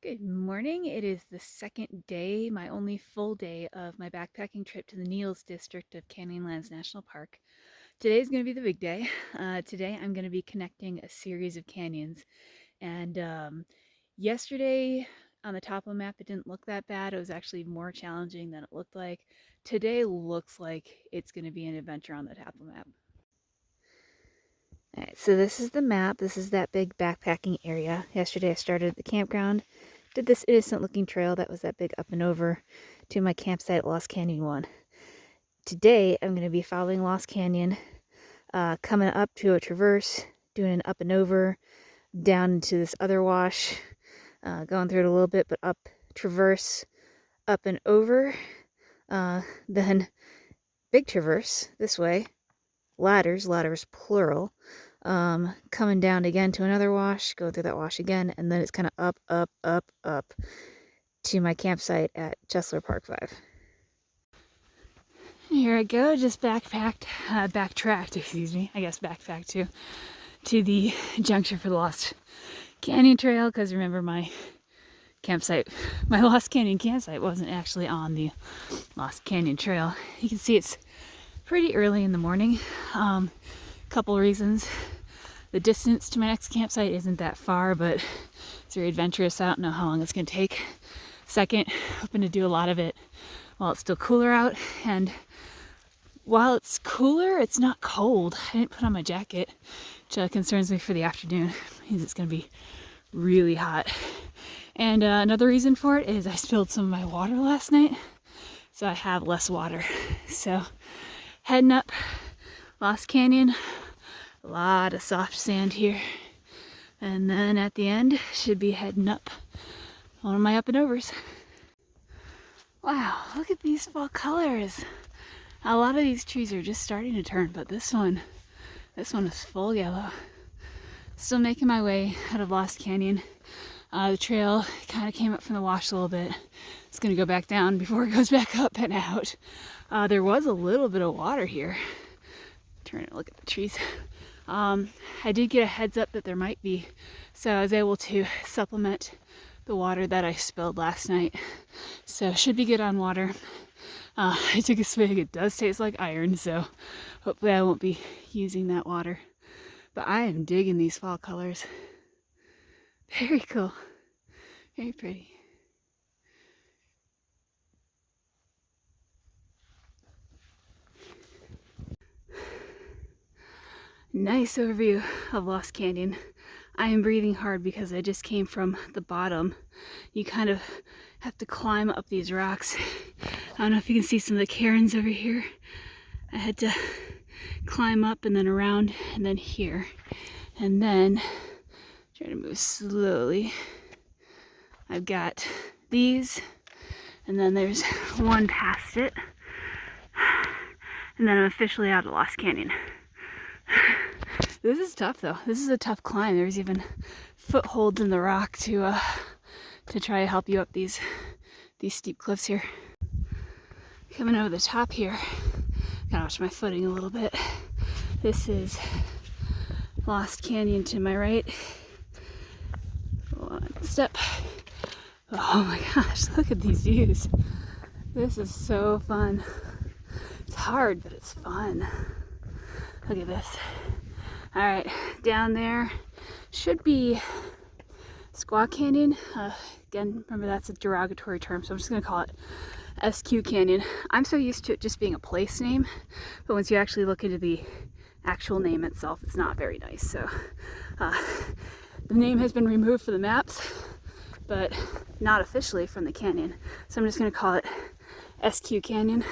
Good morning. It is the second day, my only full day of my backpacking trip to the Neels district of Canyonlands National Park. Today is going to be the big day. Today I'm going to be connecting a series of canyons. And yesterday on the top of the map, it didn't look that bad. It was actually more challenging than it looked like. Today looks like it's going to be an adventure on the top of the map. All right, so this is the map. This is that big backpacking area. Yesterday I started at the campground, did this innocent looking trail that was that big up and over to my campsite, Lost Canyon 1. Today I'm going to be following Lost Canyon, coming up to a traverse, doing an up and over, down into this other wash, going through it a little bit, but up, traverse, up and over, then big traverse this way, ladders plural, coming down again to another wash, go through that wash again, and then it's kind of up to my campsite at Chesler Park 5. Here I go, just backtracked, I guess backpacked to the junction for the Lost Canyon Trail, because remember my Lost Canyon campsite wasn't actually on the Lost Canyon Trail. You can see it's pretty early in the morning. Couple reasons. The distance to my next campsite isn't that far, but it's very adventurous. I don't know how long it's going to take. Second, hoping to do a lot of it while it's still cooler out. And while it's cooler, it's not cold. I didn't put on my jacket, which concerns me for the afternoon. It means it's going to be really hot. And another reason for it is I spilled some of my water last night, so I have less water. So heading up Lost Canyon, a lot of soft sand here. And then at the end, should be heading up one of my up and overs. Wow, look at these fall colors. A lot of these trees are just starting to turn, but this one is full yellow. Still making my way out of Lost Canyon. The trail kind of came up from the wash a little bit. It's gonna go back down before it goes back up and out. There was a little bit of water here. Turn and look at the trees. I did get a heads up that there might be, so I was able to supplement the water that I spilled last night. So should be good on water. I took a swig. It does taste like iron, so hopefully I won't be using that water. But I am digging these fall colors. Very cool. Very pretty. Nice overview of Lost Canyon. I am breathing hard because I just came from the bottom. You kind of have to climb up these rocks. I don't know if you can see some of the cairns over here. I had to climb up and then around and then here. And then try to move slowly. I've got these, and then there's one past it. And then I'm officially out of Lost Canyon. This is tough though. This is a tough climb. There's even footholds in the rock to try to help you up these steep cliffs here. Coming over the top here, gotta watch my footing a little bit. This is Lost Canyon to my right. One step. Oh my gosh, look at these views. This is so fun. It's hard, but it's fun. Look at this. All right, down there should be Squaw Canyon. Again, remember that's a derogatory term, so I'm just gonna call it SQ Canyon. I'm so used to it just being a place name, but once you actually look into the actual name itself, it's not very nice. So the name has been removed from the maps, but not officially from the canyon. So I'm just gonna call it SQ Canyon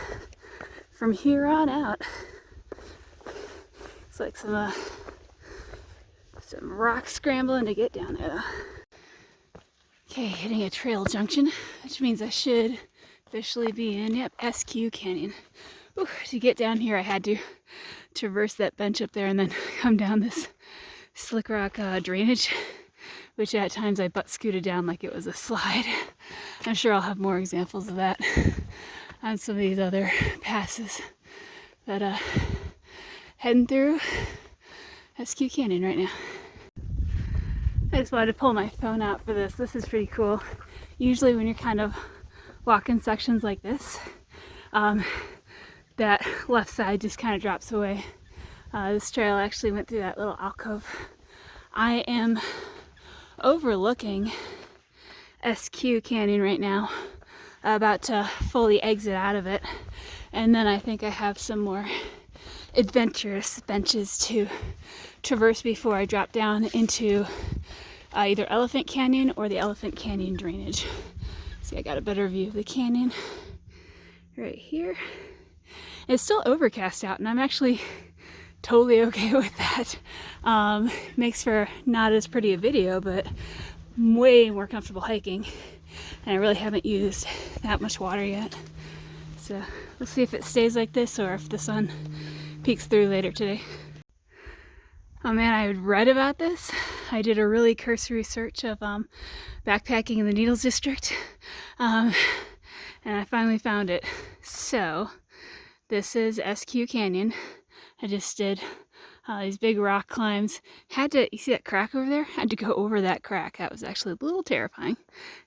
from here on out. It's like some rock scrambling to get down there though. Okay, hitting a trail junction, which means I should officially be in, SQ Canyon. Ooh, to get down here, I had to traverse that bench up there and then come down this slick rock drainage, which at times I butt scooted down like it was a slide. I'm sure I'll have more examples of that on some of these other passes. But heading through SQ Canyon right now. I just wanted to pull my phone out for this. This is pretty cool. Usually when you're kind of walking sections like this, that left side just kind of drops away. This trail actually went through that little alcove. I am overlooking SQ Canyon right now, about to fully exit out of it, and then I think I have some more adventurous benches to traverse before I drop down into either Elephant Canyon or the Elephant Canyon drainage. See, I got a better view of the canyon right here. It's still overcast out, and I'm actually totally okay with that. Makes for not as pretty a video, but way more comfortable hiking. And I really haven't used that much water yet. So we'll see if it stays like this or if the sun peeks through later today. Oh man, I had read about this. I did a really cursory search of backpacking in the Needles District, and I finally found it. So this is SQ Canyon. I just did these big rock climbs. You see that crack over there? Had to go over that crack. That was actually a little terrifying.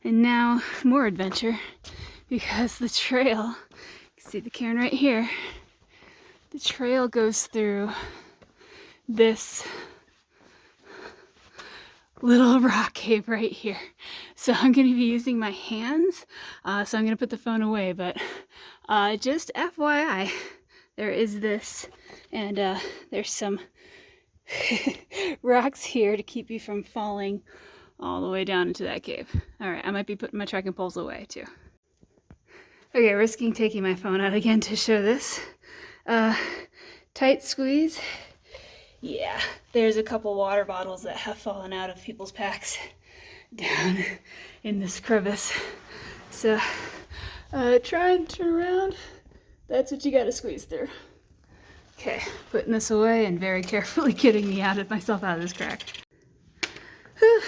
And now more adventure, because the trail, you can see the cairn right here, the trail goes through this little rock cave right here. So I'm going to be using my hands, so I'm going to put the phone away, but just FYI, there is this, and there's some rocks here to keep you from falling all the way down into that cave. Alright, I might be putting my trekking poles away too. Okay, risking taking my phone out again to show this. Tight squeeze. Yeah, there's a couple water bottles that have fallen out of people's packs down in this crevice. So, try and turn around. That's what you gotta squeeze through. Okay, putting this away and very carefully getting myself out of this crack. Whew,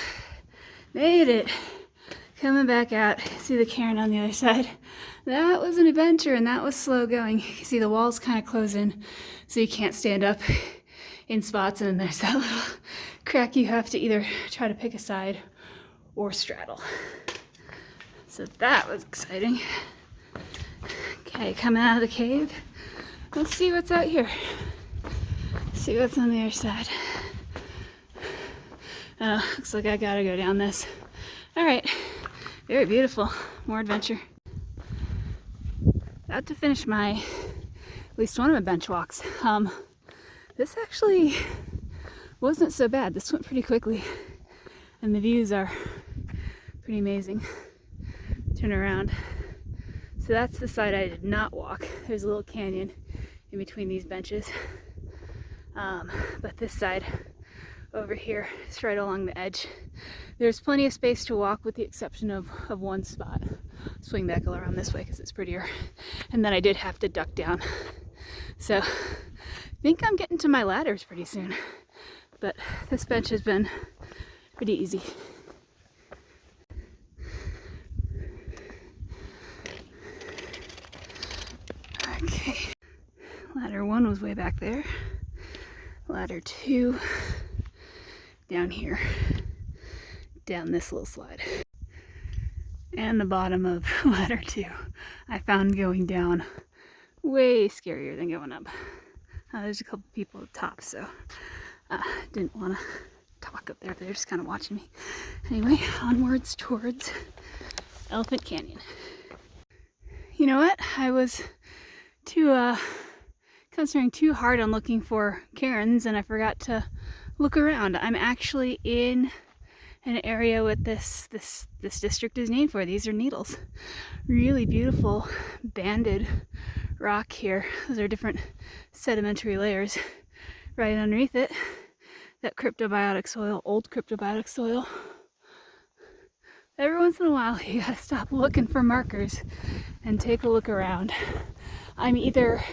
made it. Coming back out, see the cairn on the other side. That was an adventure, and that was slow going. You can see the walls kind of close in, so you can't stand up in spots, and then there's that little crack you have to either try to pick a side or straddle. So that was exciting. Okay, coming out of the cave. Let's see what's out here. See what's on the other side. Looks like I gotta go down this. Alright, very beautiful. More adventure. About to finish at least one of my bench walks. This actually wasn't so bad. This went pretty quickly, and the views are pretty amazing. Turn around. So that's the side I did not walk. There's a little canyon in between these benches. But this side over here is right along the edge. There's plenty of space to walk with the exception of one spot. Swing back around this way because it's prettier. And then I did have to duck down. So I think I'm getting to my ladders pretty soon. But this bench has been pretty easy. Okay, ladder 1 was way back there. Ladder 2 down here, down this little slide. And the bottom of ladder 2 I found going down way scarier than going up. There's a couple people at the top, so didn't want to talk up there. They're just kind of watching me. Anyway, onwards towards Elephant Canyon. You know what? I was concentrating too hard on looking for cairns, and I forgot to look around. I'm actually in an area what this district is named for. These are needles. Really beautiful banded rock here. Those are different sedimentary layers right underneath it. That cryptobiotic soil, old cryptobiotic soil. Every once in a while you gotta stop looking for markers and take a look around. I'm either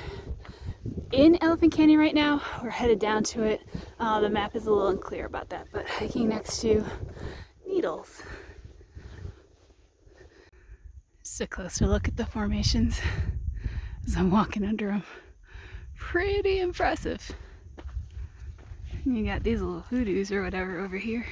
in Elephant Canyon right now or headed down to it. The map is a little unclear about that, but hiking next to needles. Just a closer look at the formations as I'm walking under them. Pretty impressive. And you got these little hoodoos or whatever over here.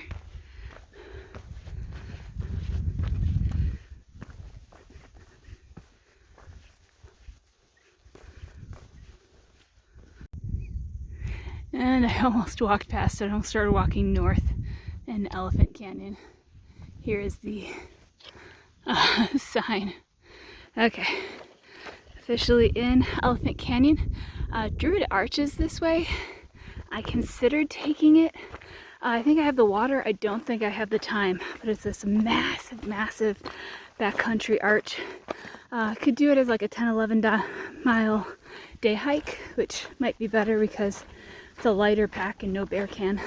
And I almost walked past it. I almost started walking north in Elephant Canyon. Here is the sign. Okay, officially in Elephant Canyon. Druid Arch is this way. I considered taking it. I think I have the water. I don't think I have the time, but it's this massive, massive backcountry arch. Could do it as like a 10-11 mile day hike, which might be better because it's a lighter pack and no bear can.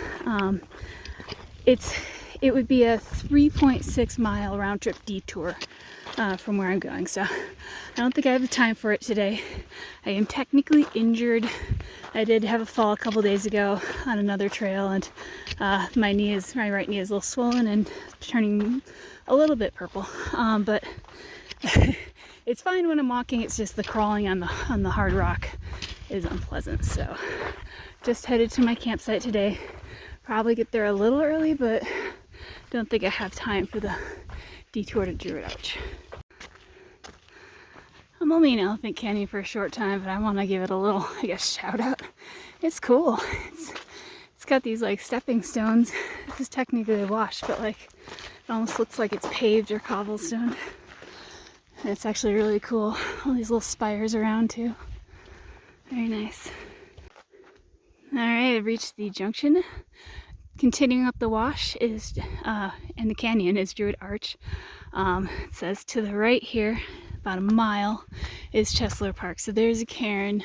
It would be a 3.6 mile round trip detour from where I'm going, so I don't think I have the time for it today. I am technically injured. I did have a fall a couple days ago on another trail, and my right knee is a little swollen and turning a little bit purple, but it's fine when I'm walking. It's just the crawling on the hard rock is unpleasant. So just headed to my campsite today. Probably get there a little early, but don't think I have time for the detour to Druid Arch. I'm only in Elephant Canyon for a short time, but I want to give it a little, I guess, shout out. It's cool. It's got these like stepping stones. This is technically a wash, but like it almost looks like it's paved or cobblestone. And it's actually really cool. All these little spires around too. Very nice. All right, I've reached the junction. Continuing up the wash is, in the canyon is Druid Arch. It says to the right here, about a mile, is Chesler Park. So there's a cairn.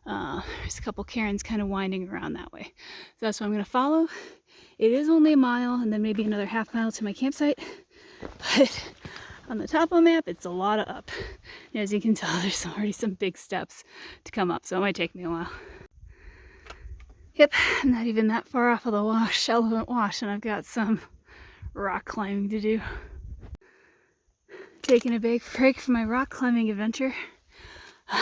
There's a couple cairns kind of winding around that way. So that's what I'm going to follow. It is only a mile and then maybe another half mile to my campsite. But on the top of the map, it's a lot of up. And as you can tell, there's already some big steps to come up, so it might take me a while. Yep, I'm not even that far off of the wash, Elephant Wash, and I've got some rock climbing to do. Taking a big break from my rock climbing adventure.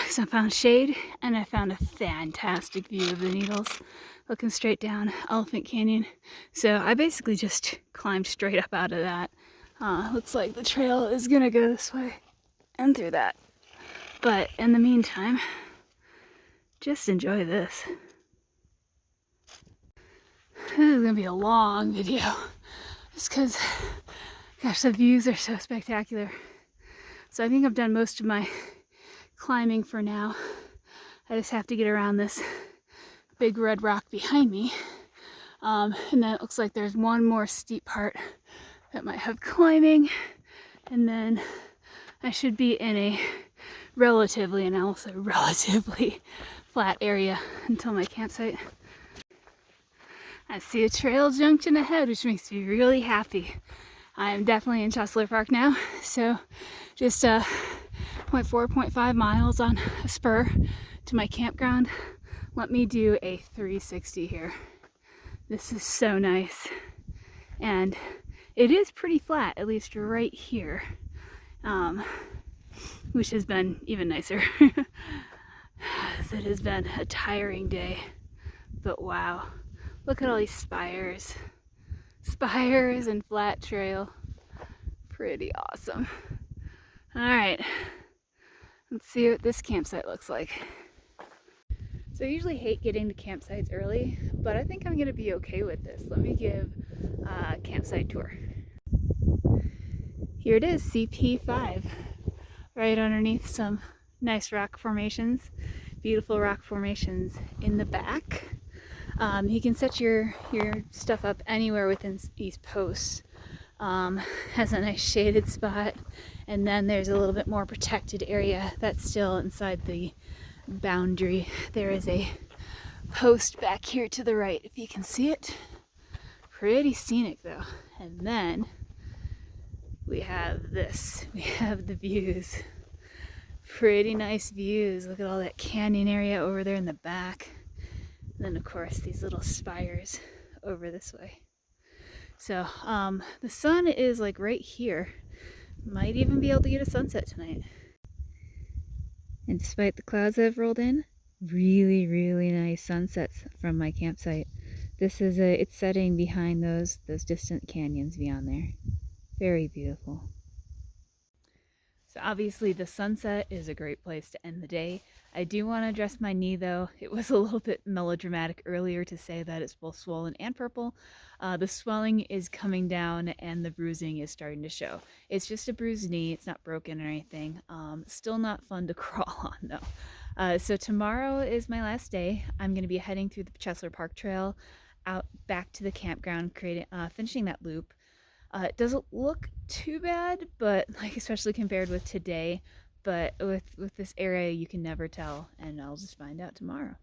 So I found shade, and I found a fantastic view of the Needles, looking straight down Elephant Canyon. So I basically just climbed straight up out of that. Looks like the trail is gonna go this way and through that. But in the meantime, just enjoy this. This is gonna be a long video, just because, gosh, the views are so spectacular. So I think I've done most of my climbing for now. I just have to get around this big red rock behind me. And then it looks like there's one more steep part that might have climbing. And then I should be in a relatively, and also relatively, flat area until my campsite. I see a trail junction ahead, which makes me really happy. I am definitely in Chessler Park now, so just 0.5 miles on a spur to my campground. Let me do a 360 here. This is so nice, and it is pretty flat, at least right here, which has been even nicer. It has been a tiring day, but wow. Look at all these spires and flat trail. Pretty awesome. All right, let's see what this campsite looks like. So I usually hate getting to campsites early, but I think I'm gonna be okay with this. Let me give a campsite tour. Here it is, CP5, right underneath some nice rock formations, beautiful rock formations in the back. You can set your stuff up anywhere within these posts. Has a nice shaded spot, and then there's a little bit more protected area that's still inside the boundary. There is a post back here to the right, if you can see it. Pretty scenic though. And then we have this. We have the views. Pretty nice views. Look at all that canyon area over there in the back. And then of course these little spires over this way. So the sun is like right here. Might even be able to get a sunset tonight. And despite the clouds that have rolled in, really, really nice sunsets from my campsite. This is it's setting behind those distant canyons beyond there. Very beautiful. Obviously, the sunset is a great place to end the day. I do want to address my knee though. It was a little bit melodramatic earlier to say that it's both swollen and purple. The swelling is coming down and the bruising is starting to show. It's just a bruised knee, it's not broken or anything. Still not fun to crawl on though. So tomorrow is my last day. I'm going to be heading through the Chesler Park Trail out back to the campground, finishing that loop. It doesn't look too bad, but like especially compared with today. But with this area, you can never tell, and I'll just find out tomorrow.